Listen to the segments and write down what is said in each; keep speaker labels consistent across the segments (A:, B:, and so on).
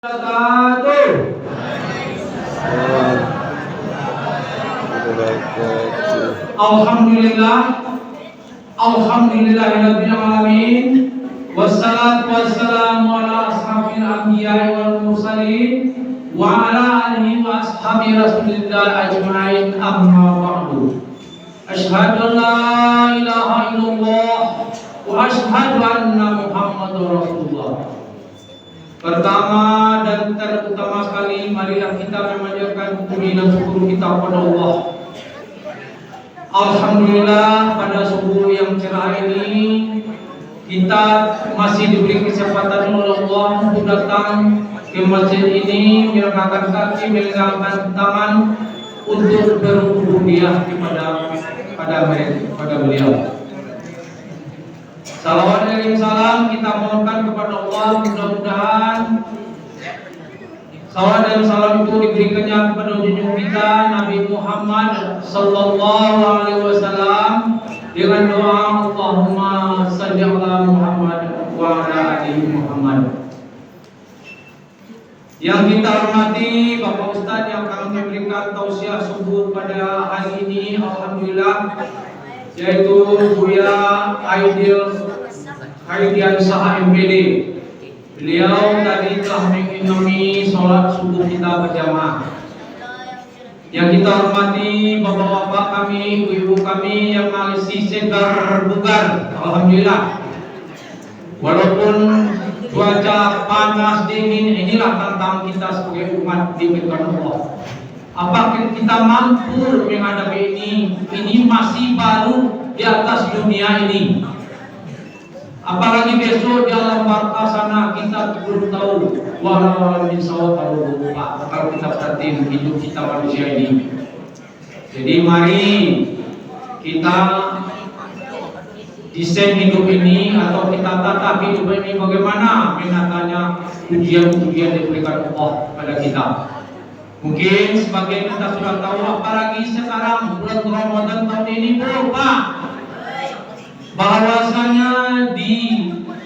A: Wabarakatuh. Alhamdulillah, alhamdulillahirabbil alamin. Wassalatu wassalamu ala ashabil anbiya'i wal mursalin wa ala alihi wa ashabi rasulillah ajma'in, amma ba'du. Asyhadu an la ilaha illallah wa asyhadu anna muhammadar rasulullah. Pertama dan terutama sekali, marilah kita memanjatkan puji dan syukur kita kepada Allah. Alhamdulillah, pada subuh yang cerah ini kita masih diberi kesempatan oleh Allah untuk datang ke masjid ini, menyerahkan kaki, melengangkan tangan untuk berubudiyah kepada beliau. Salawat dan salam kita mohonkan kepada Allah, mudah-mudahan salawat dan salam itu diberikannya kepada junjungan kita Nabi Muhammad sallallahu alaihi wasallam dengan doa Allahumma shalli ala Muhammad wa ala ali Muhammad. Yang kita hormati Bapak Ustadz yang akan memberikan tausiah subuh pada hari ini, alhamdulillah, yaitu Buya Aidian Saha MPD. Beliau tadi telah mengimami sholat subuh kita berjamaah. Yang kita hormati bapak-bapak kami, ibu-ibu kami yang masih segar bugar, alhamdulillah. Walaupun cuaca panas dingin, inilah tantangan kita sebagai umat diberikan Allah. Apakah kita mampu menghadapi ini? Ini masih baru di atas dunia ini. Apalagi besok di alam barca sana kita belum tahu. Walau insya Allah kalau kita perhatiin hidup kita manusia ini. Jadi mari kita desain hidup ini atau kita tata hidup ini bagaimana menatanya ujian-ujian diberikan Allah pada kita. Mungkin sebagian kita sudah tahu, apalagi sekarang bulan Ramadan tahun ini berubah. Bahwasanya di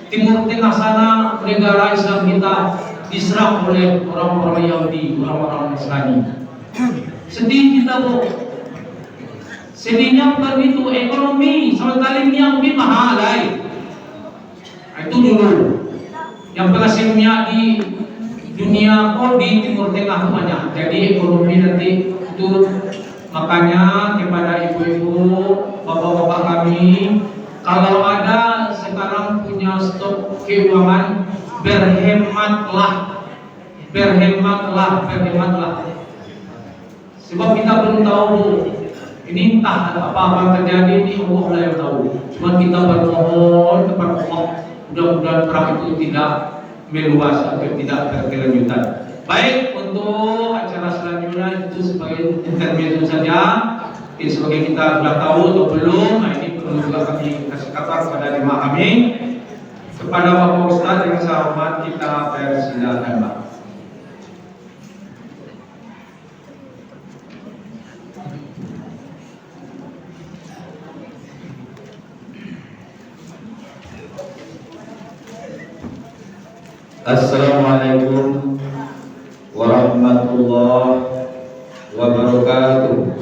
A: Timur Tengah sana negara Islam kita diserang oleh orang-orang Yahudi, orang-orang Nasrani. Sedih kita, Bu. Sedihnya bukan itu, ekonomi sama sekali yang lebih mahal. Itu dulu. Yang penghasilnya di dunia di Timur Tengah banyak. Jadi ekonomi nanti itu, makanya kepada ibu-ibu, bapak-bapak kami, kalau ada sekarang punya stok keuangan, berhematlah. Sebab kita belum tahu ini entah apa terjadi, ini Allah lah yang tahu. Cuma kita bermohon kepada Allah, mudah-mudahan perang itu tidak meluas atau tidak berkelanjutan. Baik, untuk acara selanjutnya itu sebagai intermezzo saja. Sebagai kita sudah tahu atau belum, nah ini perlu juga kami kasih kabar kepada jemaah kami. Kepada Bapak Ustadz yang saya hormat, kita persilakan, Pak.
B: Assalamualaikum warahmatullahi wabarakatuh.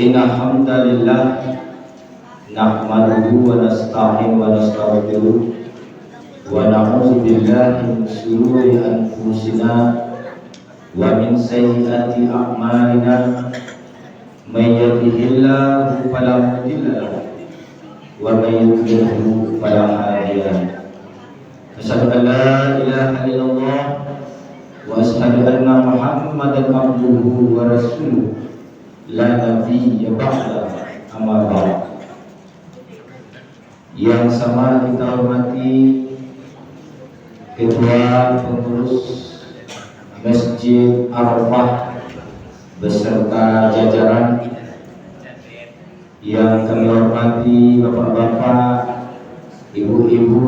B: Inna hamdalillah nahmaduhu wa nasta'inu wa nastaghfiruh wa na'udzu billahi min shururi anfusina wa min sayyiati a'malina. May yahdihillahu fala mudilla lahu wa may yudlilhu fala hadiya lahu. Asyhadu an la ilaha illallah wa asyhadu anna Muhammadan abduhu wa rasuluh la nabiyya ba'da, amma ba'd. Yang sama kita hormati Ketua Pengurus Masjid Arafah beserta jajaran, yang kami hormati bapak-bapak, ibu-ibu,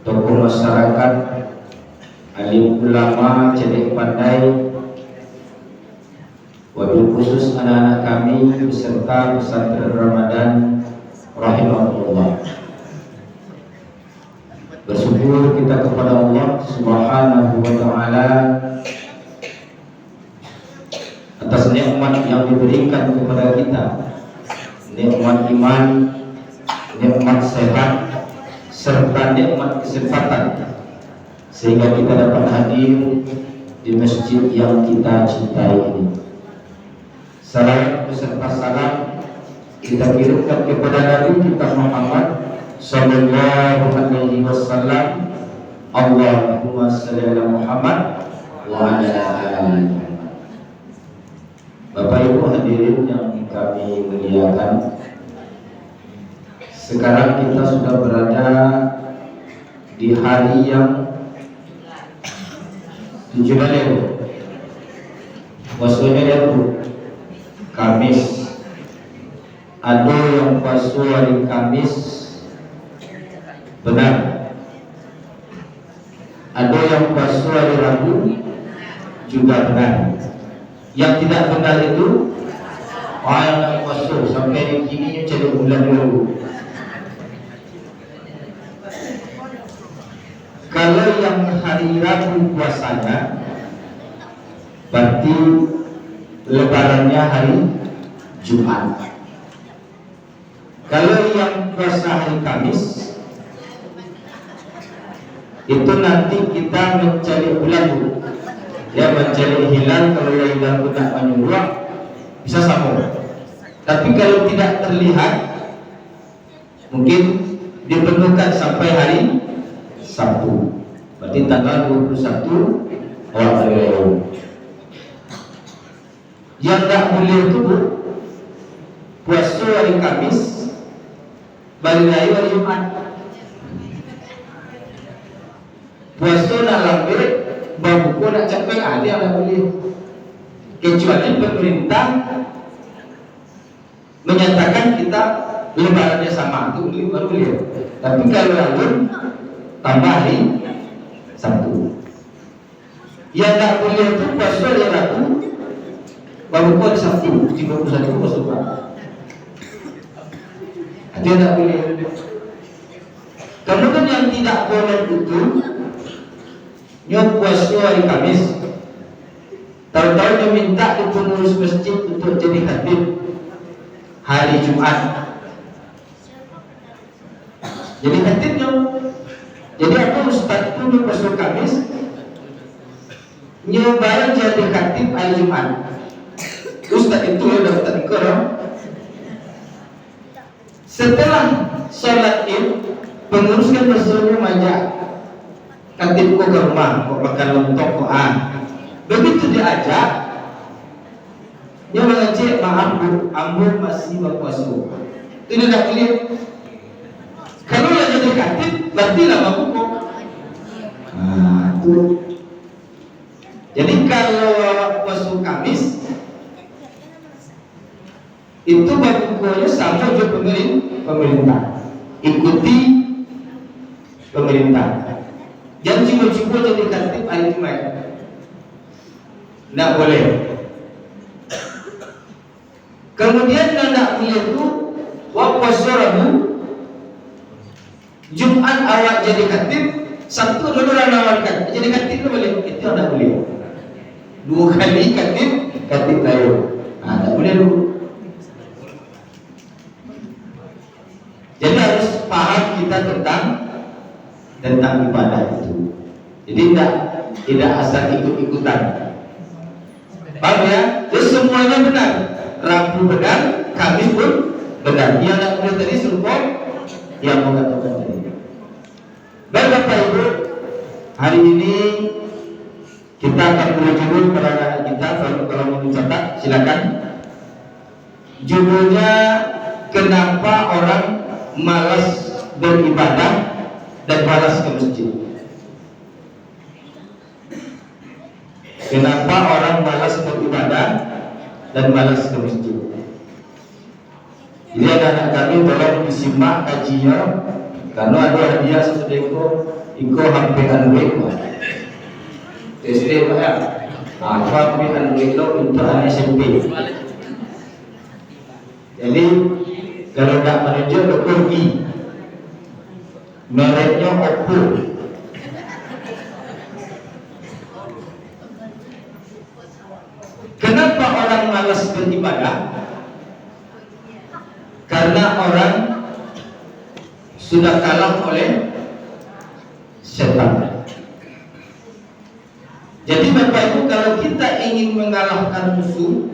B: tokoh masyarakat, alim ulama, cedek pandai, wabil khusus anak-anak kami beserta pesantren Ramadan rahimahullah. Bersyukur kita kepada Allah Subhanahu wa taala atas nikmat yang diberikan kepada kita, nikmat iman, nikmat sehat, serta nikmat kesempatan, sehingga kita dapat hadir di masjid yang kita cintai ini. Salam beserta salam kita kirimkan kepada Nabi kita Muhammad sallallahu alaihi wasallam. Allahumma shalli ala Muhammad wa ala ali Muhammad. Bapak Ibu hadirin yang kami muliakan, sekarang kita sudah berada di hari yang 7 Maret, puasanya itu Kamis. Ada yang puasa hari Kamis benar, ada yang puasa hari Rabu juga benar. Yang tidak benar itu orang yang puasa sampai kini jadi bulan dulu. Kalau yang hari Rabu puasanya, berarti lebarannya hari Jumat. Kalau yang puasa hari Kamis, itu nanti kita mencari bulan dulu. Ya, mencari hilal. Kalau yang hilal tidak menyuruh, bisa sambung. Tapi kalau tidak terlihat, mungkin diperlukan sampai hari Sabtu. Berarti tanggal 21 April. Yang tak boleh itu puasa hari Kamis, balik lagi hari Jumat. Puasa nak lambat, babuku nak capai ada yang boleh. Kecuali pemerintah menyatakan kita lebarannya sama, itu boleh, baru boleh. Tapi kalau lalu tambah hari Sabtu. Yang tak boleh itu puasa hari Rabu, babuku hari Sabtu, 31 puasa. Dia tak boleh. Kemudian yang tidak boleh itu puasa hari Kamis. Tahu-tahu dia minta di pengurus masjid untuk jadi khatib hari Jumat. Jadi khatibnya, jadi apa ustaz itu puasa Kamis, nyobain jadi khatib hari Jumat. Ustaz itu udah daftar ikrar. Setelah sholat Id, pengurus kan bersuruh majak khatib ke rumah, kok makan lontong kok Begitu diajak, dia mengajak, maaf bu, ambo masih berpuasa. Itu tidak boleh. Kalau yang jadi khatib, berarti lama kok. Itu. Jadi kalau puasa Kamis, itu babukunya sama juga pemerintah. Ikuti pemerintah. Jangan cuma-cuma jadi khatib hari Jumat. Tidak boleh. Kemudian yang tidak boleh itu puasa Rabu, Jumat awak jadi khatib, Sabtu dulu nawarkan jadi khatib itu boleh. Itu tidak boleh. 2 kali khatib lain. Tidak boleh dulu. Jadi harus paham kita tentang ibadah itu. Jadi tidak asal ikut-ikutan. Paham ya? Jadi semuanya benar. Rabu benar, Kamis pun benar. Yang tidak boleh tadi serupa yang mengatakan tadi. Baik Bapak Ibu, hari ini kita akan beri judul pada anak kita. Kalau mau dicatat silakan. Judulnya, kenapa orang malas beribadah dan malas ke masjid. Kenapa orang malas beribadah dan malas ke masjid? Jadi anak-anak kami tolong disimak kajinya, karena ada hadiah sesudah itu hampir duit SD ya. Hampir duit untuk anak SMP. Jadi Kalau tidak menunjuk ke pergi. Mereknya Oppo. Kenapa orang malas beribadah? Karena orang sudah kalah oleh setan. Jadi Bapak Ibu, kalau kita ingin mengalahkan musuh,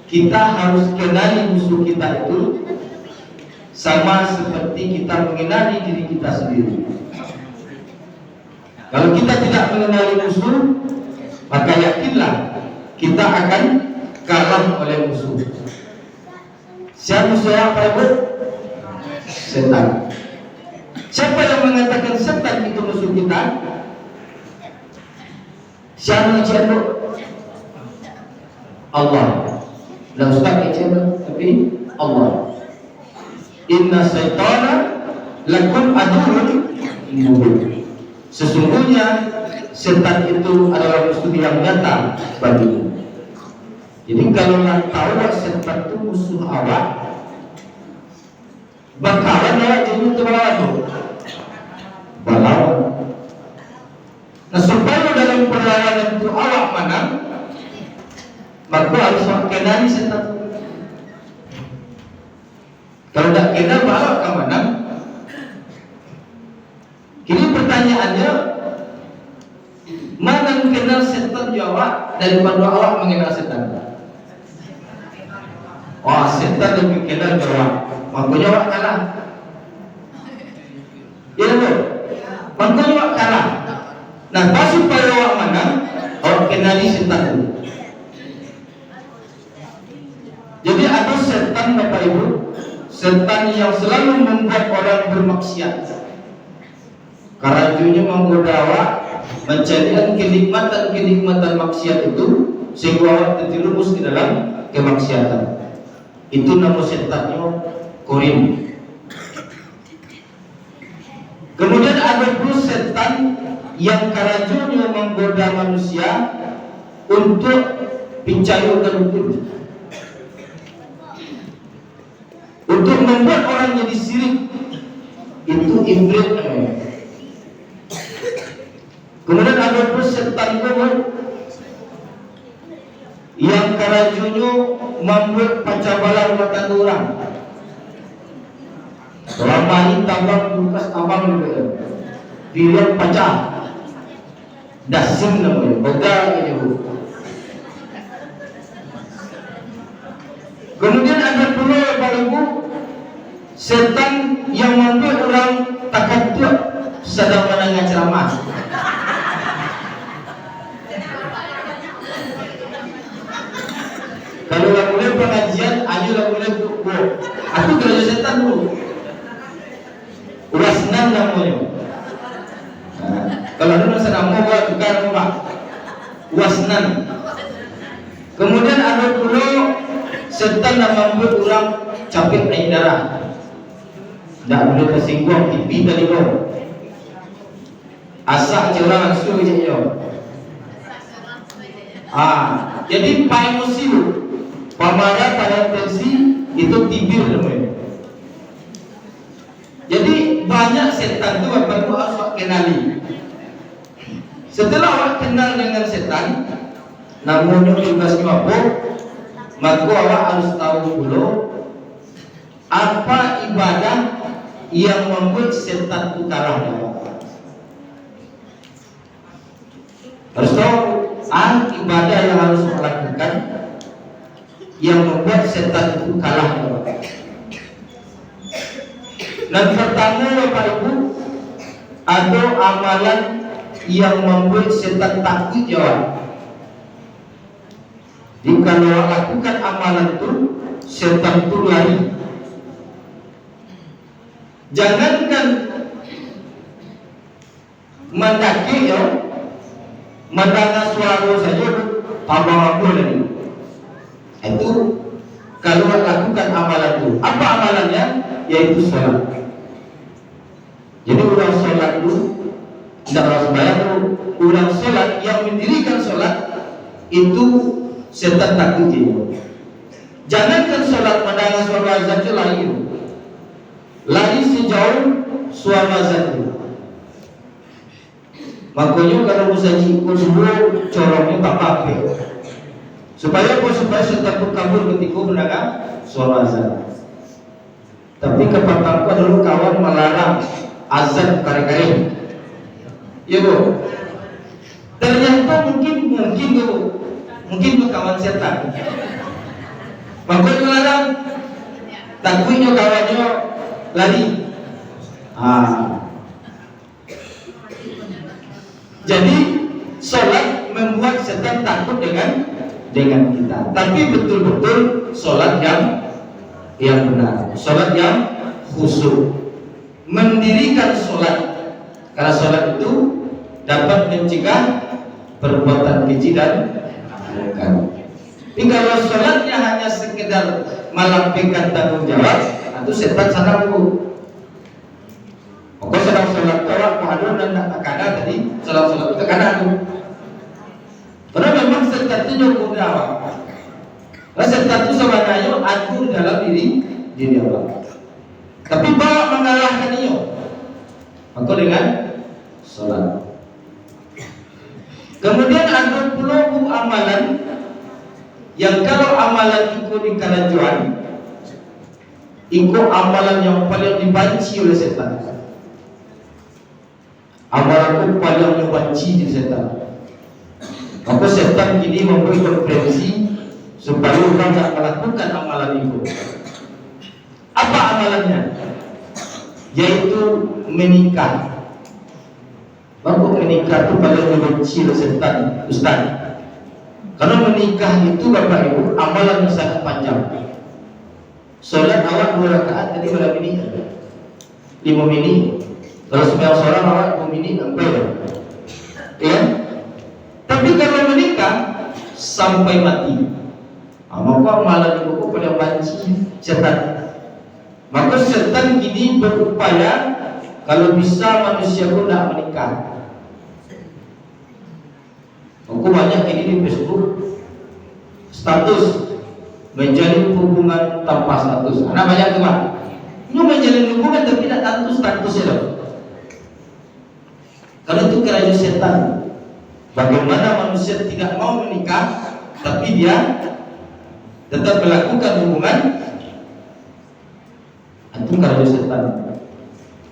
B: kita harus kenali musuh kita itu sama seperti kita mengenali diri kita sendiri. Kalau kita tidak mengenali musuh, maka yakinlah kita akan kalah oleh musuh. Siapa musuh Bapak Ibu? Setan. Siapa yang mengatakan setan itu musuh kita? Siapa yang cakap? Allah. Dan Ustaz yang cakap, tapi Allah. Inna syaitana lakum aduwwun mubin. Sesungguhnya setan itu adalah musuh yang nyata bagimu. Jadi kalau nak tahu setan itu musuh awak, bakalan awak jadi terlalu balawan. Nah, supaya dalam perlawanan itu awak menang, maka harus kenali setan. Kalau tidak kenal, awak akan menang. Kini pertanyaannya, mana yang kenal setan awak daripada awak mengenal setan? Wah, setan lebih kenal awak, makanya awak kalah. Ya betul, makanya awak kalah. Nah, supaya awak menang, awak kenali setan itu. Jadi ada setan Bapak Ibu, setan yang selalu membuat orang bermaksiat. Karajunya menggoda awak, mencarikan kenikmatan maksiat itu, sehingga awak terjerumus ke dalam kemaksiatan. Itu nama setannya Korin. Kemudian ada pula setan yang karajunya menggoda manusia untuk pencayukan hukum, untuk membuat orang jadi sirik. Itu iblis namanya. Kemudian ada pun setan yang karajunya membuat pacabalan mata orang. Selama ini tambang bukas tambang juga. Pilihan pacah. Dasim namanya. Boga ini. Kemudian ada pula Bapak Ibu, setan yang membuat orang takut sedang mendengar ceramah. Kalau dah mulai pengajian, ayo dah mulai buku. Aku kerja setan dulu. Wasnan namanya. Kalau dulu sedang mau buat tukar rumah, wasnan. Kemudian ada pula setan yang membuat orang capek naik darah. Tak boleh tersinggung pipi tadi kau. Asak orang suruh je yo. Jadi pai musiu. Pamarah pada tensi itu tibir namanya. Jadi banyak setan tu Bapak Ibu harus kenali. Setelah awak kenal dengan setan, namanya tugasnya apa? Maka awak harus tahu dulu apa ibadah yang membuat setan itu kalah dengan awak. Harus tahu ibadah yang harus melakukan yang membuat setan itu kalah dengan awak. Dan pertama Bapak Ibu, ada amalan yang membuat setan takut jawab. Jadi kalau lakukan amalan itu, setan itu lari. Jangankan mendaki ya, mendengar suara saja tambah apa lagi. Itu kalau lakukan amalan itu. Apa amalannya? Yaitu sholat. Jadi orang sholat itu tidak harus sembahyang dulu. Orang sholat yang mendirikan sholat itu setan takut dia. Jangankan sholat mendengar suara azan saja lari. lari sejauh suara satu. Makanya kalau musaji ikut semua corongnya tak pakai. Supaya apa? Supaya setakut kabur ketika mendengar suara azan. Tapi kepataku adalah kawan melarang azan kare-kare. Ya bu. Ternyata mungkin kawan setan. Makanya melarang. Takutnya kawannya lari. Jadi sholat membuat setan takut dengan kita. Tapi betul-betul sholat yang benar, sholat yang khusyuk, mendirikan sholat. Karena sholat itu dapat mencegah perbuatan keji dan mungkar. Tapi kalau sholatnya hanya sekedar melampirkan tanggung jawab, itu setan sangat buruk. Pokok sedang sholat tolak mahadun dan tak takana tadi sholat itu takana itu. Karena memang setan itu nyukur awak. Karena setan itu sebenarnya akur dalam diri awak. Tapi bawa mengalahkan iyo. Maka dengan sholat. Kemudian ada pula amalan yang kalau amalan itu dikerajuan, itu amalan yang paling dibenci oleh setan. Amalan paling dibenci di setan. Maka setan kini memberi konferensi supaya orang tidak melakukan amalan itu. Apa amalannya? Yaitu menikah. Maka menikah itu paling dibenci oleh setan, Ustaz. Karena menikah itu Bapak Ibu amalan yang sangat panjang. Sholat awak 2 rakaat tadi berapa menit? 5 menit. Kalau sembahyang seorang awak 5 menit sampai ya. Tapi kalau menikah sampai mati. Maka amalan itu paling benci setan. Maka setan kini berupaya kalau bisa manusia pun tidak menikah. Aku banyak ini di Facebook status menjalin hubungan tanpa status. Anak banyak teman. Ini menjalin hubungan tapi tidak tentu statusnya. Kalau itu kerajaan setan. Bagaimana manusia tidak mau menikah tapi dia tetap melakukan hubungan, itu kerajaan setan.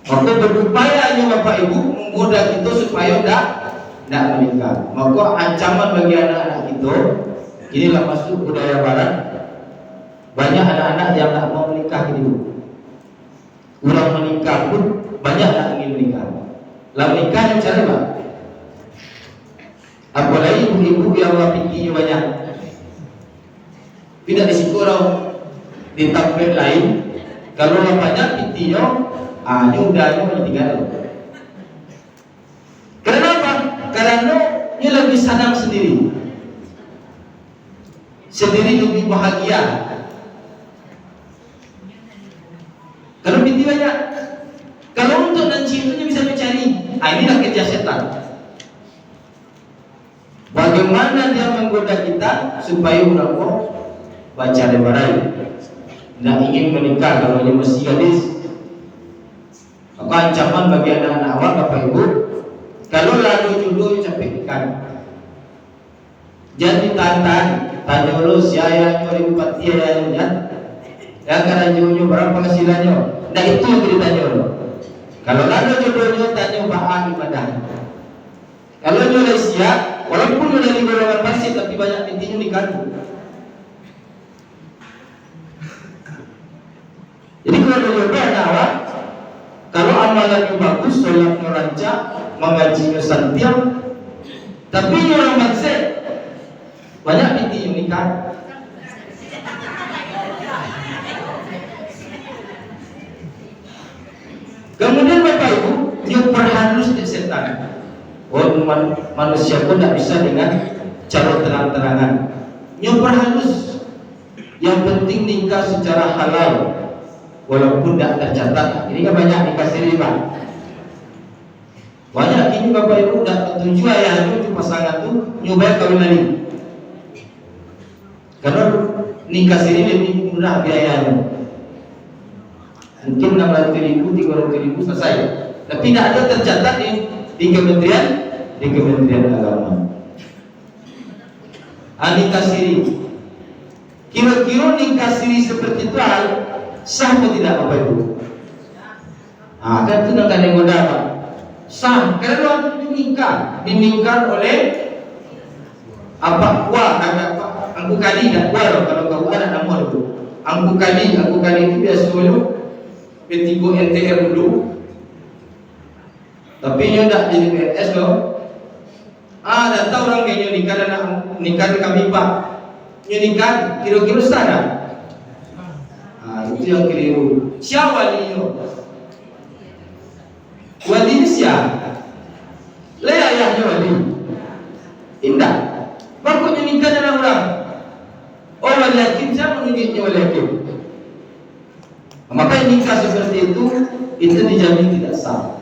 B: Maka berupaya Bapak Ibu menggoda kita supaya tidak menikah. Maka ancaman bagi anak-anak itu, inilah masuk budaya barat. Banyak anak-anak yang tidak mau menikah ini. Orang menikah pun banyak yang ingin menikah. Lah menikah yang cari apa? Apalagi ibu-ibu yang pikirnya banyak. Tidak risiko orang di tempat lain. Kalau banyak pikirnya, ini udah tinggal. Kenapa? Karena dia lebih senang sendiri. Sendiri lebih bahagia. Kalau binti banyak. Kalau untuk dan cintanya bisa mencari. Inilah kerja setan. Bagaimana dia menggoda kita supaya orang mau baca lebaran. Tidak ingin menikah kalau dia masih gadis. Maka ancaman bagi anak-anak awak Bapak Ibu, kalau lalu jodoh capek ikan, jangan ditantang, tanya dulu siapa yang pati yang karena jodohnya berapa kesilannya. Nah itu yang ditanya dulu. Kalau lalu jodohnya tanya bahan ibadah. Kalau jodoh siap, walaupun sudah di golongan pasir tapi banyak intinya nikah. Jadi kalau jodoh anak awak, kalau amalannya bagus, sholatnya rancak, mengajinya santiam, tapi orang bangsa banyak intinya nikah. Kemudian Bapak Ibu, dia perhalus di setan. Manusia pun tidak bisa dengan cara terang-terangan. Dia perhalus. Yang penting nikah secara halal, walaupun tidak tercatat. Ini kan banyak nikah siri Pak. Banyak ini Bapak Ibu tidak tertuju ayahnya itu pasangan itu nyoba kawin lagi. Karena nikah siri lebih murah biayanya. Mungkin 600.000, 300.000 selesai. Tapi tidak ada tercatat di Kementerian Agama. Nikah siri. Kira-kira nikah siri seperti itu sah atau tidak Bapak Ibu? Kan itu nak ada goda apa? Sah. Karena dinikah oleh apa? Angku kali dah kuah. Kalau kau ada nama itu. Angku kali itu biasa dulu P3 NTR dulu. Tapi nyo tak jadi PNS loh. Dah tahu orang kayak nikah dan nikah kami Pak. Nyo nikah kira-kira sana. Itu yang keliru. Siapa walinya? Wali siapa? Le ayahnya wali. Indah. Makanya nikah dengan orang. Wali hakim siapa menunjuknya wali hakim? Maka nikah seperti itu dijamin tidak sah.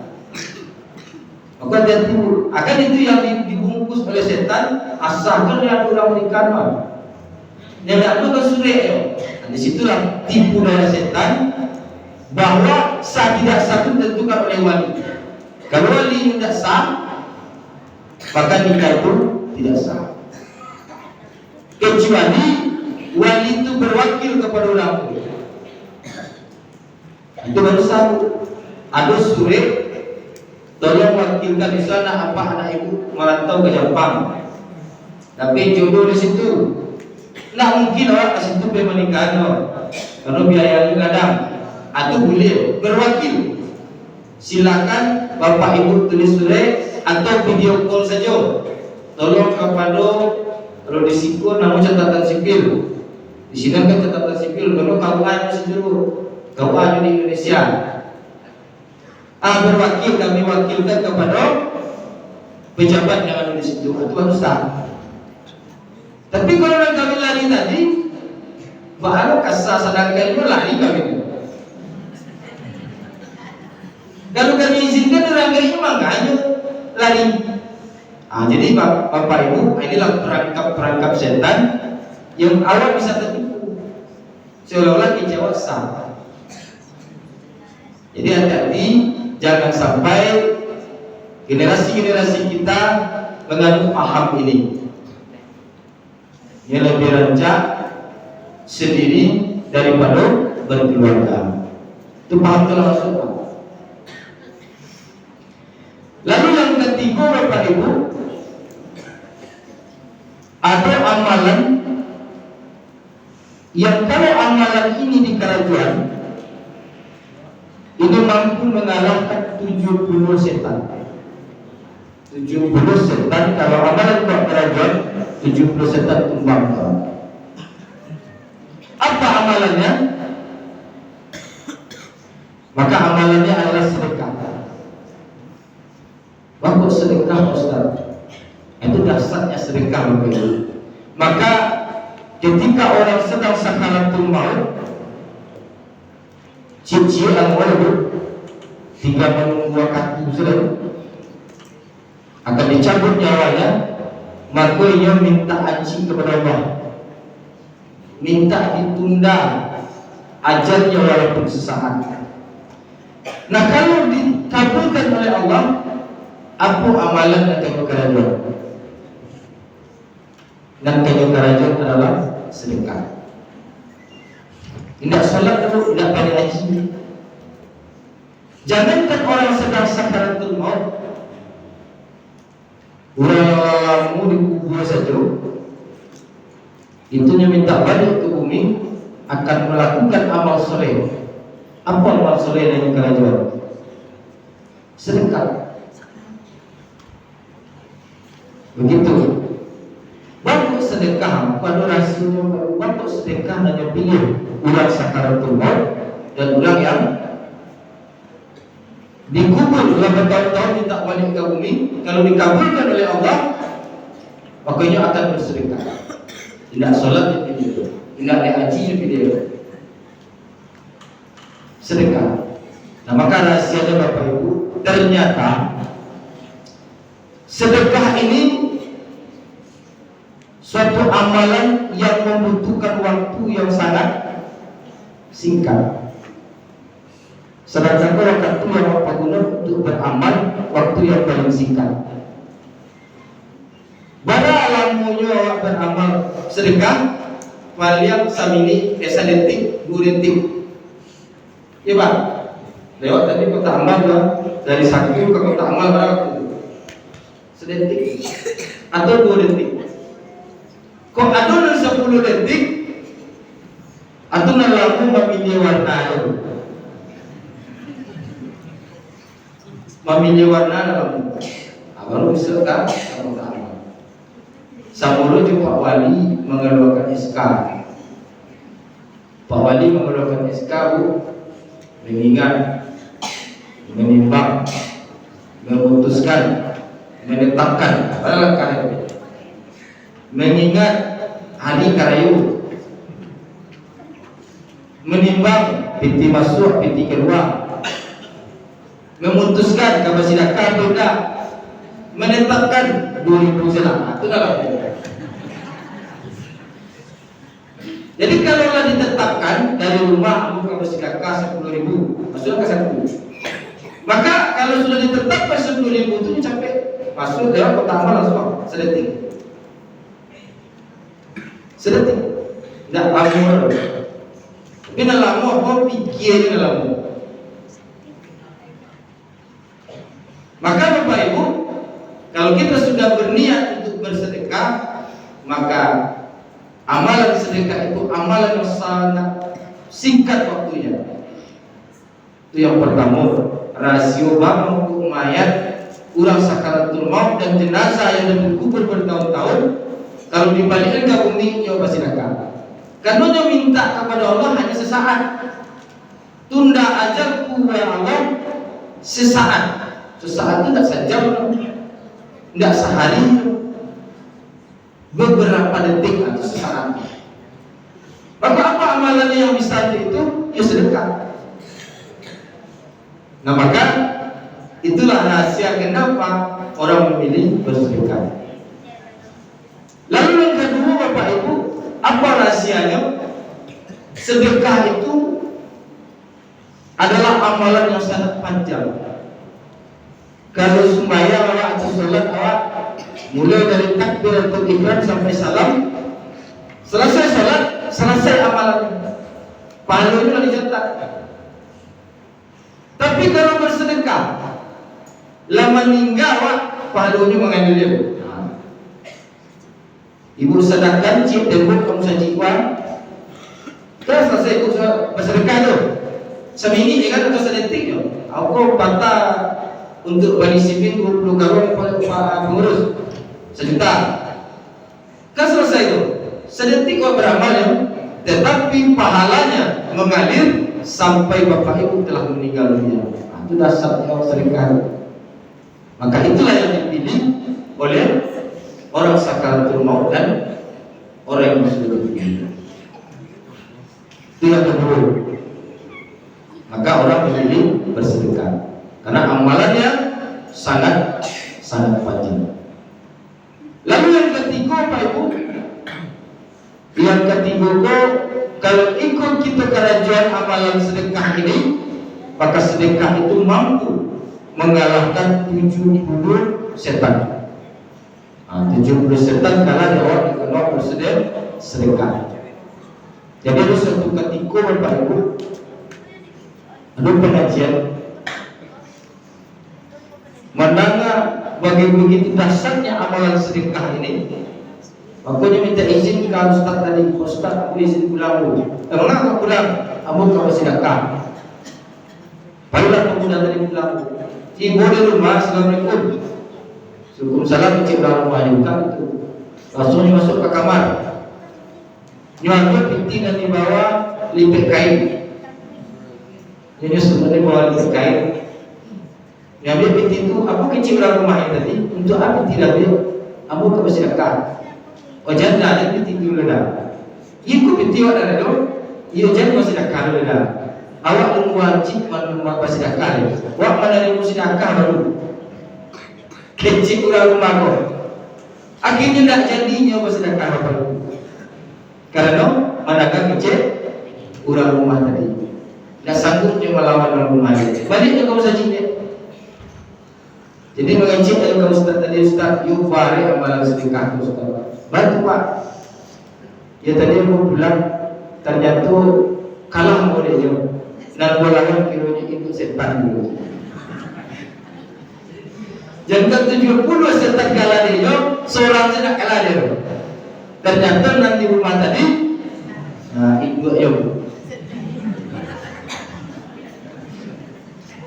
B: Maka dia timbul. Akan itu yang dibungkus oleh setan. Asalkan yang orang menikah. Yang tak ada suri. Di situlah tipu daya setan bahwa sah tidak sah itu ditentukan oleh wali. Kalau wali tidak sah, maka nikah itu tidak sah. Kecuali wali itu berwakil kepada orang tua. Itu baru sah. Ada surat, tolong wakilkan di sana apa anak ibu merantau ke Jepang. Tapi jodoh di situ. Nah mungkin orang ke situ menikah karena biaya kadang. Atau boleh berwakil. Silakan Bapak Ibu tulis surat atau video call saja. Tolong kepada kalau di situ nama catatan sipil. Di sini kan catatan sipil kalau KUA seluruh KUA di Indonesia. Berwakil kami wakilkan kepada pejabat yang ada di situ. Itu harus sah. Tapi kalau orang kami lari tadi, baru kasar sedangkan itu lari kami. Kalau kami izinkan orang kami makanya lari. Jadi Bapak Ibu, inilah perangkap setan yang awal bisa tertipu. Seolah-olah kecewa sah. Jadi hati-hati, jangan sampai generasi-generasi kita menganut paham ini. Yang lebih rancak sendiri daripada berkeluarga. Itu paham telah maksudnya. Lalu yang ketiga Bapak Ibu, ada amalan yang kalau amalan ini di kerajaan itu mampu mengalahkan 70 setan. 70 setan kalau amalan buat kerajaan 70 setan tumbang. Apa amalannya? Maka amalannya adalah sedekah. Waktu sedekah Ustaz, itu dasarnya sedekah Bapak Ibu. Maka ketika orang sedang sakaratul maut, cicil al-maut, 3 menunggu kaki sudah akan dicabut nyawanya, maka ia minta aji kepada Allah, minta ditunda ajalnya walaupun sesaat. Nah kalau dikabulkan oleh Allah, apa amalan dan kerajaan? Dan kerajaan adalah sedekah. Tidak salat dulu, tidak pada haji. Jangankan orang sedang sakaratul maut, orang dikubur saja, itunya minta balik ke bumi akan melakukan amal soleh. Apa amal soleh dan kerajaan? Sedekah. Begitu. Waktu sedekah pada rasulnya, waktu sedekah hanya pilih orang sakaratul maut dan orang yang dikubur dalam bertahun-tahun minta balik ke bumi. Kalau dikabulkan oleh Allah, makanya akan bersedekah. Tidak solat di video, tidak haji di video, sedekah. Nah maka rahasianya Bapak Ibu, ternyata sedekah ini suatu amalan yang membutuhkan waktu yang sangat singkat. Sedangkan waktu yang apa guna untuk beramal waktu yang paling singkat. Bara lamunyo awak beramal sedekah waliam samini esa detik 2 detik. Iya Pak. Lewat tadi kota amal kan dari Sakti ke kota amal berapa? Sedetik atau 2 detik. Kok ada 10 detik atau nalamu memilih warna itu. Memilih warna dalam abang bisa kan kalau tak amal. Samulu juga Pak Wali mengeluarkan SK. Pak Wali mengeluarkan SK mengingat, menimbang, memutuskan, menetapkan mengingat hari karayu, menimbang pinti masuk, pinti keluar, memutuskan kapasitas benda, menetapkan 2000 selang. Itu dalam. Jadi kalau ditetapkan dari rumah bukan kapasitas 10.000, masuk ke 1. Maka kalau sudah ditetapkan 10.000 itu sampai masuk lewat kota amal langsung sedetik. Tidak lama. Tapi nak lama apa pikir nak lama. Maka Bapak Ibu, kalau kita sudah berniat untuk bersedekah, maka amalan sedekah itu amalan yang sangat singkat waktunya. Itu yang pertama, rasio bangun untuk mayat, urang sakaratul maut dan jenazah yang dikubur bertahun-tahun. Kalau dibalikkan ke bumi, nyoba sedekah. Karena dia minta kepada Allah hanya sesaat. Tunda ajalku ya Allah sesaat. Sesaat itu tidak sejam, tidak sehari, beberapa detik atau sesaat. Maka apa amalannya yang bisa itu? Ya sedekah. Nah maka itulah rahasia kenapa orang memilih bersedekah. Lalu yang kedua Bapak Ibu, apa rahasianya? Sedekah itu adalah amalan yang sangat panjang. Kalau sembahyang awak atau salat awak mulai dari takbiratul ihram sampai salam, selesai salat, selesai amalan. Pahalanya dicatat. Tapi kalau bersedekah, lama meninggal awak pahalanya mengambil dia. Ibu sedangkan cip tembok kamu saji uang, terus selesai ibu bersedekah tu. Seminggu kan atau sedetik tu. Aku patah untuk bani sipin 20 karung pengurus 1 juta. Kan selesai tu. Sedetik kau beramal ya, tetapi pahalanya mengalir sampai bapak ibu telah meninggal dunia. Itu dasar yang sedekah. Maka itulah yang dipilih oleh orang sakaratul maut dan orang yang sudah meninggal. Itu yang kedua. Maka orang memilih bersedekah karena amalannya sangat panjang. Lalu yang ketiga Pak Ibu, yang ketiga kalau ikut kita kerajuan amalan sedekah ini, maka sedekah itu mampu mengalahkan 70 setan. 70 setan kalah orang dikenal bersedekah. Jadi ada suatu ketika Bapak Ibu, ada pengajian mendengar begitu dasarnya amalan sedekah ini. Makanya minta izin ke Ustaz tadi, Ustaz aku izin pulang dulu. Mengapa pulang? Kamu kau sedekah. Barulah kamu tadi pulang. Ibu di rumah, Assalamualaikum. Waalaikumsalam, cik rumah juga itu. Langsung masuk ke kamar. Nyuapnya pinti dan dibawa lipet kain. Ini sebenarnya bawa lipet kain. Yang dia pinti itu, apa kecil rumah ini tadi? Untuk apa tidak dia? Kamu ke bersedekah. Oh jangan ada pinti dulu dah. Iku pinti ada dulu. Iya jangan bersedekah dulu dah. Awak wajib menerima bersedekah. Awak menerima sedekah baru. Kecil rumah kau. Akhirnya tidak jadinya bersedekah bapak. Karena manakah kecil rumah tadi. tidak sanggup dia melawan orang lain. Baliknya kamu saja dia. Jadi mengaji dari Ustaz tadi, Ustaz, yuk bari amalan sedekah Ustaz. Bantu Pak. Ya tadi aku bilang ternyata kalah modenya. Dan bolangan kironya itu setan dulu. Jangan 70 setan kalah dia, seorang tidak kalah dia. Ternyata nanti rumah tadi, nah itu ya.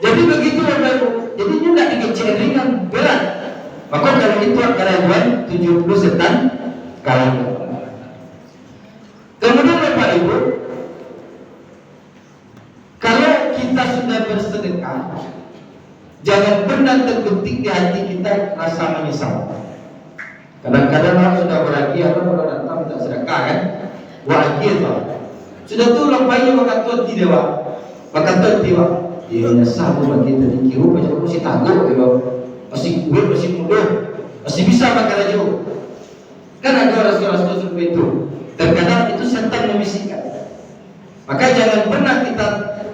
B: Jadi begitu Bapak Ibu. Jadi ini tidak dikecil ringan, berat. Maka kalau itu keraguan 70 setan kalah. Kemudian Bapak Ibu, kalau kita sudah bersedekah, jangan pernah terbetik di hati kita rasa menyesal. Kadang-kadang orang sudah beragi, orang kalau datang minta sedekah kan, wajib Pak. Sudah tu lampainya maka tuan tidak Pak, maka tuan tidak. Dia nyesal tu bagi tadi kira macam aku masih tangguh, masih kuat, masih muda, masih bisa makan aja. Kan ada rasul-rasul seperti itu. Terkadang itu setan membisikkan. Maka jangan pernah kita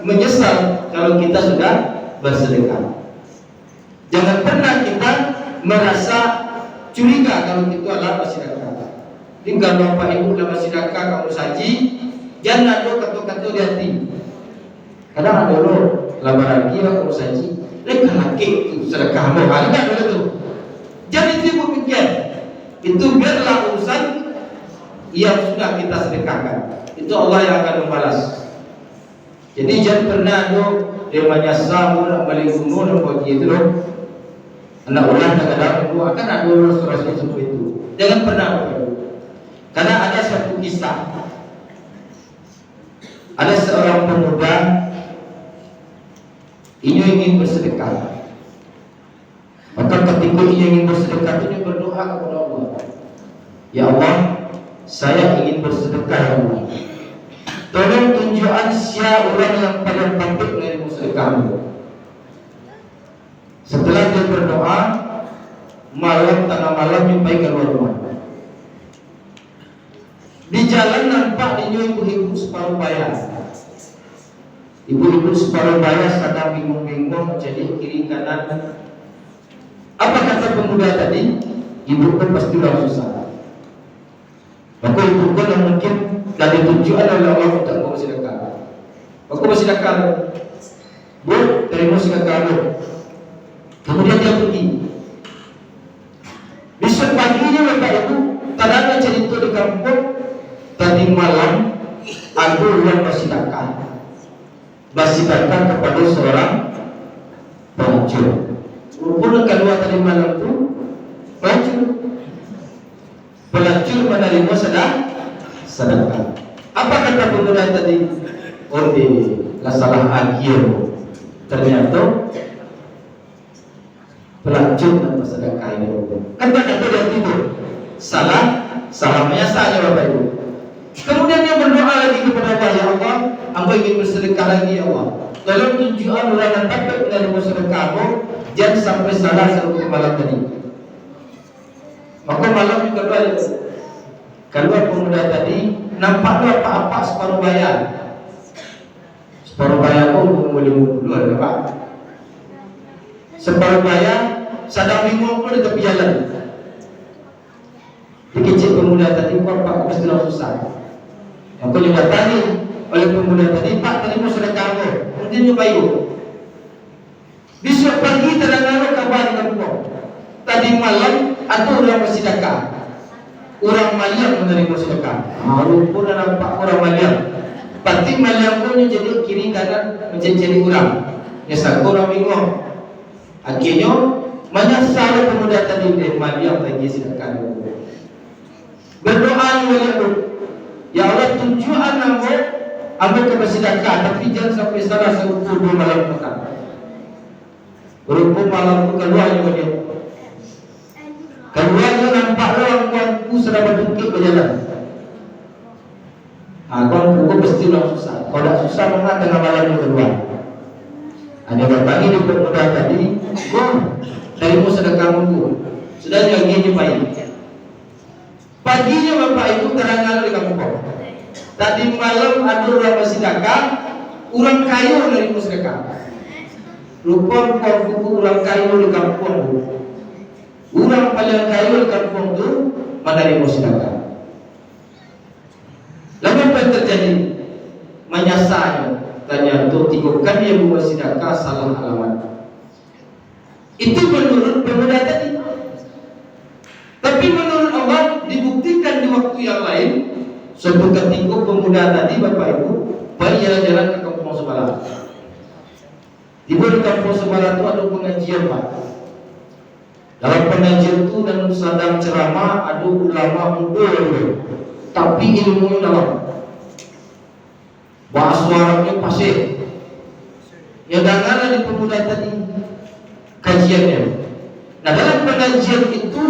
B: menyesal kalau kita sudah bersedekah. Jangan pernah kita merasa curiga kalau itu adalah bersedekah. Jadi kalau Bapak Ibu dalam bersedekah kamu saji, jangan ada kata-kata di hati. Kadang ada lo lama lagi kamu saji, lekas lagi itu sedekahmu, enggak dulu tu. Jadi itu berpikir, itu biarlah urusan yang sudah kita sedekahkan. Itu Allah yang akan membalas. Jadi jangan pernah ada dia menyesal nak balik gunung dan bagi itu loh. Anak orang kadang-kadang akan ada rasul-rasul seperti itu. Jangan pernah. Karena ada satu kisah. Ada seorang pemuda ini ingin bersedekah. Maka ketika ia ingin bersedekah, dia berdoa kepada Allah. Ya Allah, saya ingin bersedekah ya Allah. Tolong tunjukkan siapa orang yang paling pandai dari sedekahmu. Setelah dia berdoa, malam tengah malam jumpai keluar rumah. Di jalan nampak dia ibu-ibu separuh bayar. Ibu-ibu separuh bayar sedang bingung-bingung jadi kiri kanan. Apa kata pemuda tadi? Ibu pun pasti orang susah. Maka ibu pun yang mungkin telah ditunjukkan oleh Allah untuk bersedekah. Maka bersedekah, Bu, terima sedekahmu. Kemudian dia pergi. Besok paginya Bapak Ibu, tadanya cerita di kampung. Tadi malam ada orang bersedekah kepada seorang pelacur. Rupanya keluar tadi malam itu pelacur menerima sedekah. Apa kata pemuda tadi? Orde lah salah akhir. Ternyata pelacur dan sedekah ini. Kata-kata dia tidur. Salah menyesal Bapak Ibu. Kemudian dia berdoa lagi kepada Allah, ya Allah, aku ingin bersedekah lagi ya Allah. Tolong tunjukkan orang yang dapat menerima sedekahmu, jangan sampai salah seperti malam tadi. Maka malam juga keluar. Keluar pemuda tadi, nampaknya apa-apa separuh bayar. Separuh bayar pun boleh keluar, Pak. Separuh bayar, sadar bingung pun di tepi jalan. Dikecil pemuda tadi, Pak mesti susah. Yang kau juga tadi oleh pemuda tadi, Pak tadi mau sedekahmu, mungkin nyoba yuk. Besok pagi terang-terang kabar kamu. Tadi malam atau orang bersedekah, orang Maliang menerima sedekah. Walaupun nampak orang Maliang, pasti Maliang pun jadi kiri kanan menjadi orang. Nyesal orang bingung. Akhirnya menyesal pemuda tadi dari Maliang lagi sedekah. Berdoa kepada ya Allah, tunjukkan aku bersedekah, tapi jangan sampai salah seutuh dua malam petang. Berhubung malam itu keluar juga dia. Keluarnya nampak orang kuanku sedang berdukik berjalan. Kuanku pasti orang susah. Kalau tak susah mengapa tengah malam itu keluar. Ada berpagi di pemuda tadi, dari sedekahmu. Sudah lagi dia baik. Paginya Bapak Ibu terang-terang di kampung. Tadi malam ada orang bersedekah, orang kaya dari sedekah. Rupa-rupa buku orang kaya di kampung tu. Orang paling kaya di kampung tu menerima sedekah. Lalu apa yang terjadi? Menyasarnya. Tanya tu tikukan dia buat sedekah salah alamat. Itu menurut pemuda tadi. Tapi menurut Allah dibuktikan di waktu yang lain. Suatu ketika pemuda tadi Bapak Ibu berjalan-jalan ke kampung sebelah. Di kampung sebelah itu ada pengajian Pak. Dalam pengajian itu dan sedang ceramah ada ulama muda, tapi ilmunya dalam. Bahasa suaranya pasir. Ya dengarlah di pemuda tadi kajiannya. Nah dalam pengajian itu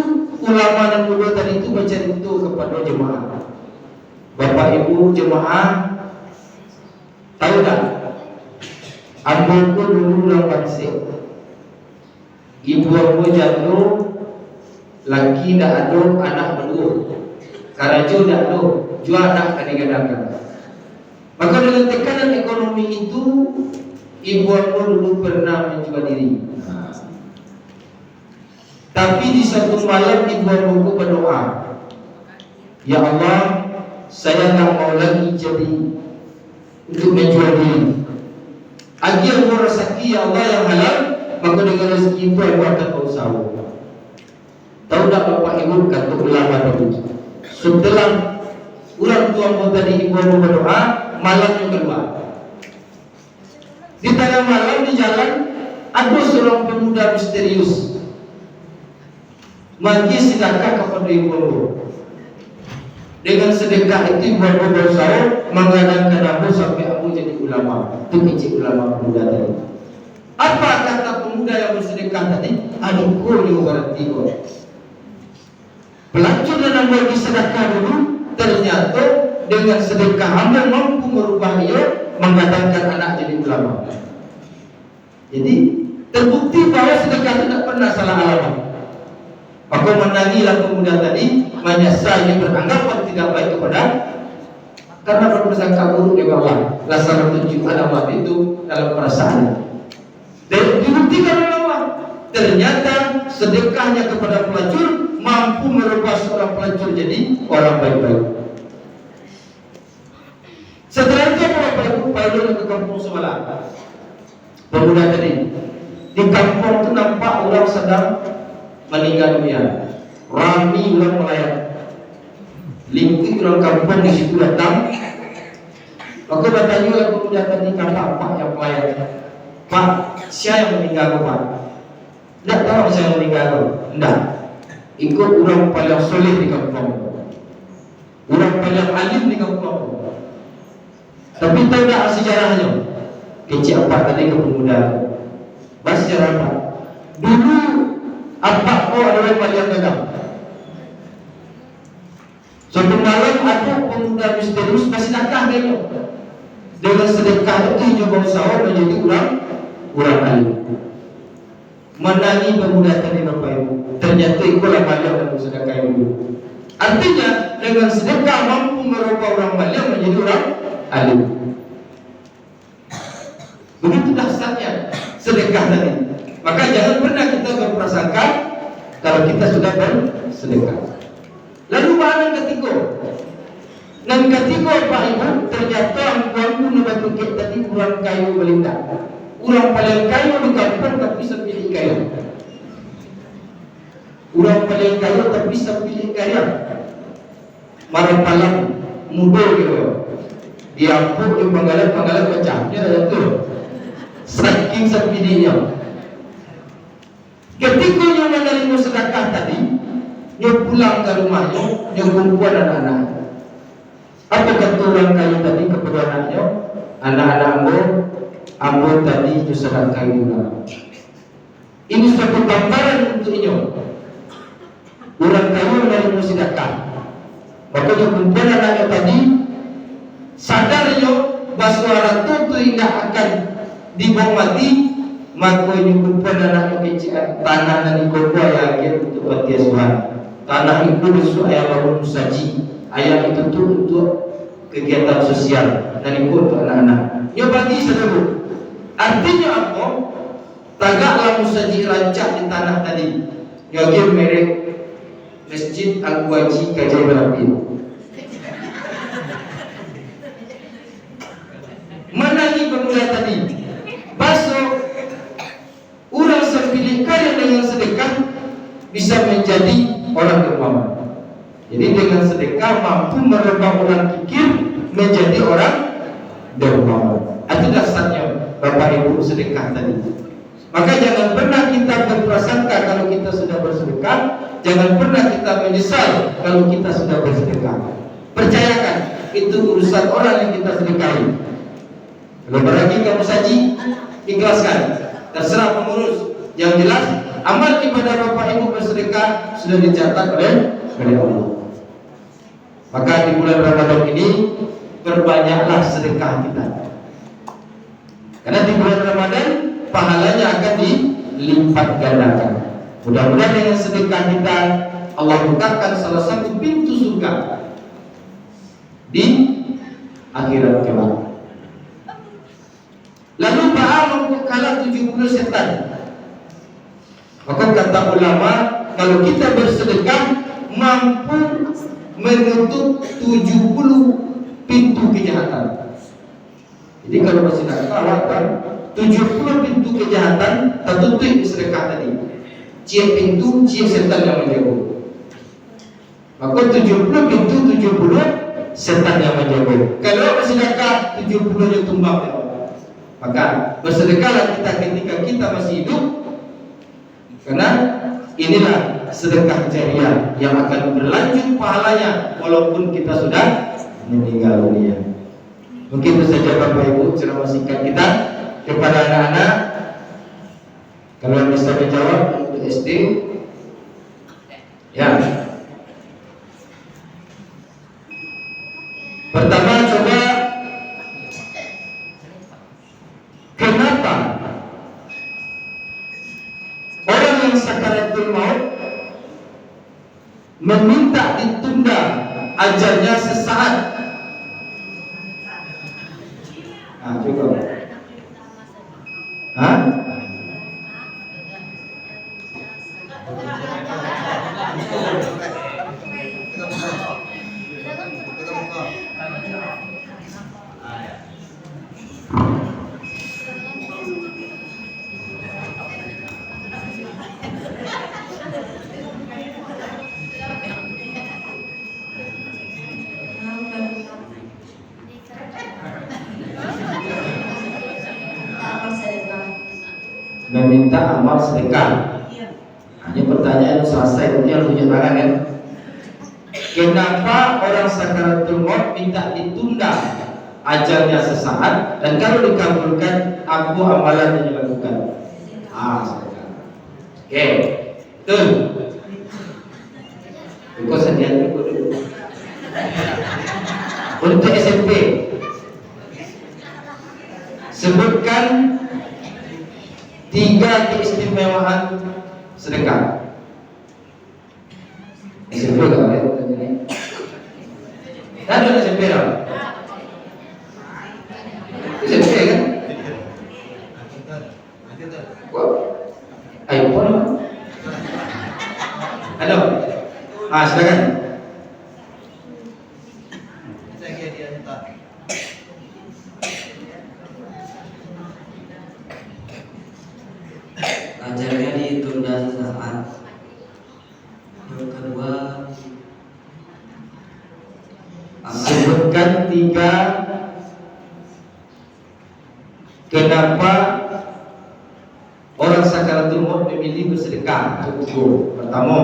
B: ulama dan muda tadi itu bercerita kepada jemaah. Bapak Ibu jemaah tahu tak? Ambilku dulu orang pasir. Ibu aku jatuh, laki dah ada, anak berdua. Karajo dah ada, jual anak kadang-kadang. Maka dengan tekanan ekonomi itu, ibu aku dulu pernah menjual diri. Tapi di satu malam ibu aku berdoa, Ya Allah, saya tak mau lagi jadi untuk menjual diri. Agar aku rezeki ya Allah yang halal, maka dengan rezeki itu aku akan berusaha. Tahu tak Bapak Ibu kata ulama tadi? Setelah orang tua mu tadi ibu berdoa, malam yang kedua. Di tengah malam di jalan ada seorang pemuda misterius magi sedekah kepada ibu. Dengan sedekah itu ibu berusaha menggadangkan aku sampai aku jadi ulama. Itu kecil ulama pemuda tadi. Apa kata pemuda yang bersedekah tadi? Adikku yang berarti kok. Pelacur dan bagi sedekah dulu, ternyata dengan sedekah hamba mampu merubah ia menggadangkan anak jadi ulama. Jadi terbukti bahwa sedekah itu tidak pernah salah alamat. Maka menangilah pemuda tadi, menyesal yang beranggapan tidak baik kepada karena berprasangka buruk di bawah. Rasa tunjuk alamat itu dalam perasaan. Dan dibuktikan oleh Allah. Ternyata sedekahnya kepada pelacur mampu merubah seorang pelacur jadi orang baik-baik. Setelah itu Bapak Ibu paling ke kampung sebelah. Pemuda tadi di kampung itu nampak orang sedang meninggal dunia. Rami orang melayat. Lingkup orang kampung di situ datang. Maka bertanya pemuda tadi kata Pak yang melayat. Pak, siapa yang meninggal Pak? Tidak tahu siapa yang meninggal. Tidak. Ikut orang paling soleh di kampung. Orang paling alim di kampung. Tapi tahu tak sejarahnya? Kecil apa tadi ke pemuda? Bahas sejarah apa? Dulu apa kau adalah paling gagal. Suatu malam ada pemuda misterius masih nakah dia. Dengan sedekah itu hijau berusaha menjadi orang alim. Menangi pemuda tadi Bapak Ibu. Ternyata ikulah malam dan sedekah itu. Artinya dengan sedekah mampu merubah orang malam menjadi orang alim. Begitu dahsyatnya sedekah tadi. Maka jangan pernah kita berprasangka kalau kita sudah bersedekah. Lalu mana ketiga? Dan ketiga Pak Ibu, ternyata orang pun berpikir tadi orang kaya belinda. Orang paling kaya di kampung tapi sepilih kaya. Orang paling kaya tapi sepilih kaya. Marah palang muda gitu. Diampuk di panggalan pecah. Dia ada tu. Saking sepilihnya. Ketika dia menerima sedekah tadi, dia pulang ke rumahnya, dia kumpul anak-anak. Apa kata orang kaya tadi kepada anaknya? Anak-anak ambo tadi itu sedekah juga. Ini suatu gambaran untuknya. Orang kaya menerima sedekah. Maka dia kumpul anaknya tadi, sadarnya bahwa ratu itu tidak akan dibawa mati. Maka ini kumpul anaknya kecil tanah dan ikut ayah untuk panti asuhan. Tanah itu besok ayah bangun saji. Ayah itu tu untuk kegiatan sosial dan ikut untuk anak-anak. Ya bagi saudara, artinya apa? Tagaklah musaji rancak di tanah tadi. Ngagir merek Masjid Al-Waji Kajai Berapi. Menangi pemula tadi. Basuh orang sepilih kaya dengan sedekah bisa menjadi orang dermawan. Jadi dengan sedekah mampu merubah orang kikir menjadi orang dermawan. Itu dasarnya Bapak Ibu sedekah tadi. Maka jangan pernah kita berprasangka kalau kita sudah bersedekah, jangan pernah kita menyesal kalau kita sudah bersedekah. Percayakan, itu urusan orang yang kita sedekahi. Kalau berlagi kamu saji, ikhlaskan, terserah pengurus. Yang jelas, amal ibadah Bapak Ibu bersedekah sudah dicatat oleh Allah. Maka di bulan Ramadan ini perbanyaklah sedekah kita. Karena di bulan Ramadan pahalanya akan dilipat gandakan. Mudah-mudahan dengan sedekah kita Allah bukakan salah satu pintu surga di akhirat kelak. Lalu Baal membukalah 70 setan. Maka kata ulama, kalau kita bersedekah mampu menutup 70 pintu kejahatan. Jadi kalau masih nak khawatir 70 pintu kejahatan tertutup di sedekah tadi. Cia pintu, cia setan yang menjaga. Maka 70 pintu 70 setan yang menjaga. Kalau bersedekah 70 nya tumbang. Maka bersedekahlah kita ketika kita masih hidup. Karena inilah sedekah jariah yang akan berlanjut pahalanya walaupun kita sudah meninggal dunia. Mungkin itu saja Bapak Ibu ceramah singkat kita kepada anak-anak. Kalau yang bisa menjawab untuk SD, ya. Pertama, coba kenapa orang yang sakaratul maut meminta ditunda ajalnya sesaat? Nah, coba. Hah? Meminta amal sedekah. Hanya pertanyaan selesai, nanti harus tunjuk tangan kan? Kenapa orang sakaratul maut minta ditunda ajalnya sesaat, dan kalau dikabulkan apa amalan yang dilakukan? Sedekah. Oke, betul. Kau sediaan dulu. Untuk SMP, sebutkan 3 keistimewaan sedekah. SMP tak boleh tanya ni. Dah ada SMP dah. SMP kan? Ayo pun. Halo. Silakan.
C: Ajarnya ditunda sesaat. Yang kedua,
B: sebutkan 3 kenapa orang sakaratul maut memilih bersedekah. Cukup. Pertama,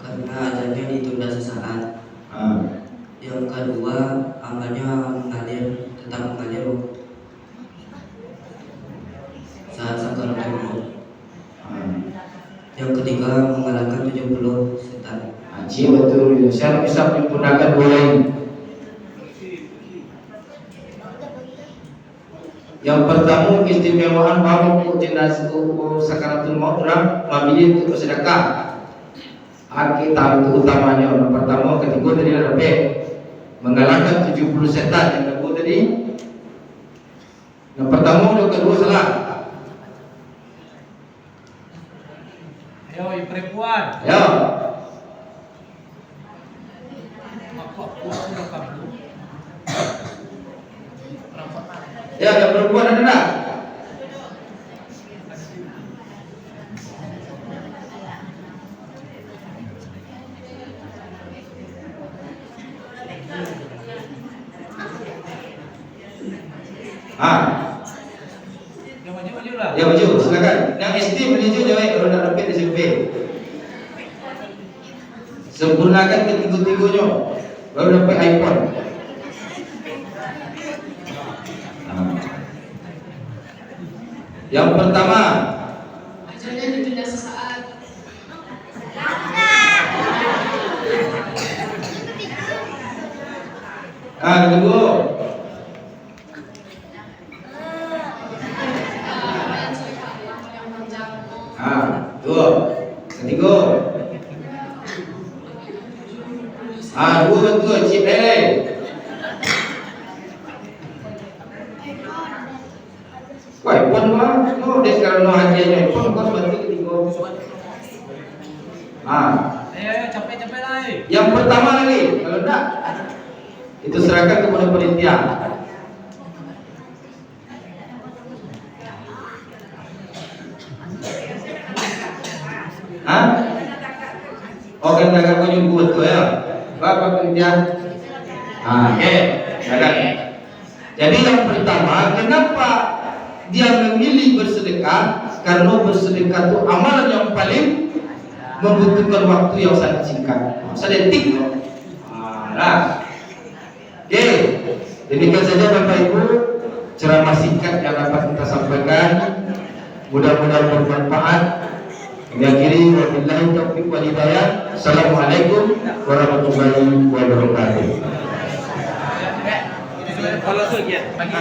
C: karena ajarnya ditunda sesaat. Yang kedua, amalnya tetap mengalir saat sakaratul maut. Yang ketiga, mengalahkan 70 setan.
B: Betul. Saya bisa menggunakan 2 lain. Yang pertama, keistimewaan bahawa jenazah sakaratul maut orang memilih untuk bersedekah. tahap utamanya. Yang pertama, ketiga tadi ada B, mengalahkan 70 setan. Yang kedua tadi, yang pertama, yang kedua salah.
A: Ayo, yang perempuan.
B: Ya, ya yang perempuan ada tak?
A: Maju lah.
B: Ya maju, silakan. Yang SD maju jawab kalau nak dapat SMP. Sempurnakan ketiga-tiganya, baru dapat iPhone. Yang pertama,
D: Ajalnya ditunda sesaat.
B: kedua,
D: Yang panjang.
B: dua, ketiga, dua betul, chip lele. Wah, iPhone mah, no, dia sekarang no hadiahnya iPhone, kau sebantu ketiga.
A: Ayo, capek-capek lah.
B: Yang pertama lagi, kalau enggak, itu serahkan kepada panitia. Oke, jangan kau nyumbut tuh ya. Bapak panitia. Oke, jangan. Jadi yang pertama, kenapa dia memilih bersedekah? Karena bersedekah itu amalan yang paling membutuhkan waktu yang sangat singkat, sedetik. Oke, demikian saja Bapak Ibu ceramah singkat yang dapat kita sampaikan. Mudah-mudahan bermanfaat. Akhiri wabillahi taufiq wal hidayah. Assalamualaikum warahmatullahi wabarakatuh.
A: Kalau sekian, bagi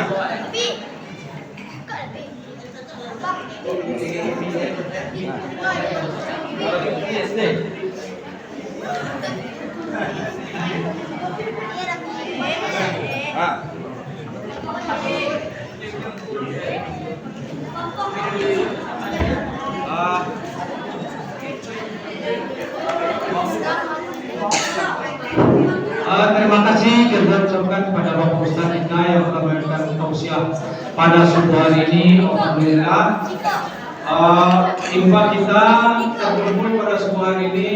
A: terima kasih kita ucapkan kepada Bapak Ustaz Ika yang telah memberikan tausiah pada subuh hari ini. Alhamdulillah, infak kita terkumpul pada subuh hari ini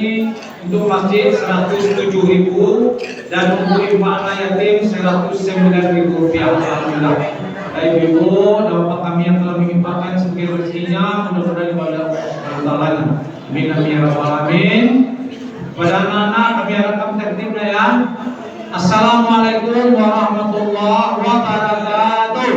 A: untuk masjid 107.000 dan untuk infak anak yatim 109.000 rupiah. Alhamdulillah. Baik Ibu dan Bapak kami yang telah menginfakkan sebagai rezekinya, mudah-mudahan ibadah Allah. Amin amin ya rabbal alamin. Pada anak-anak kami harapkan tertib ya. Assalamualaikum warahmatullahi wabarakatuh.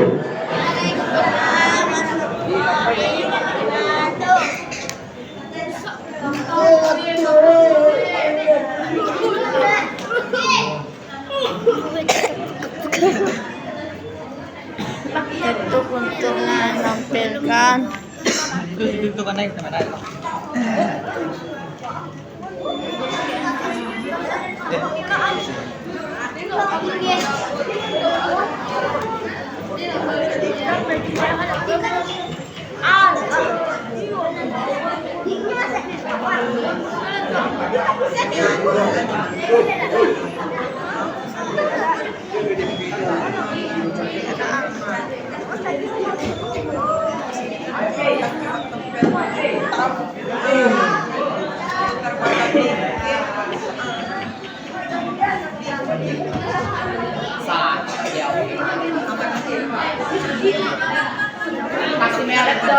E: Itu untuk menampilkan
A: Itu kan naik teman
D: Kasih merek dong.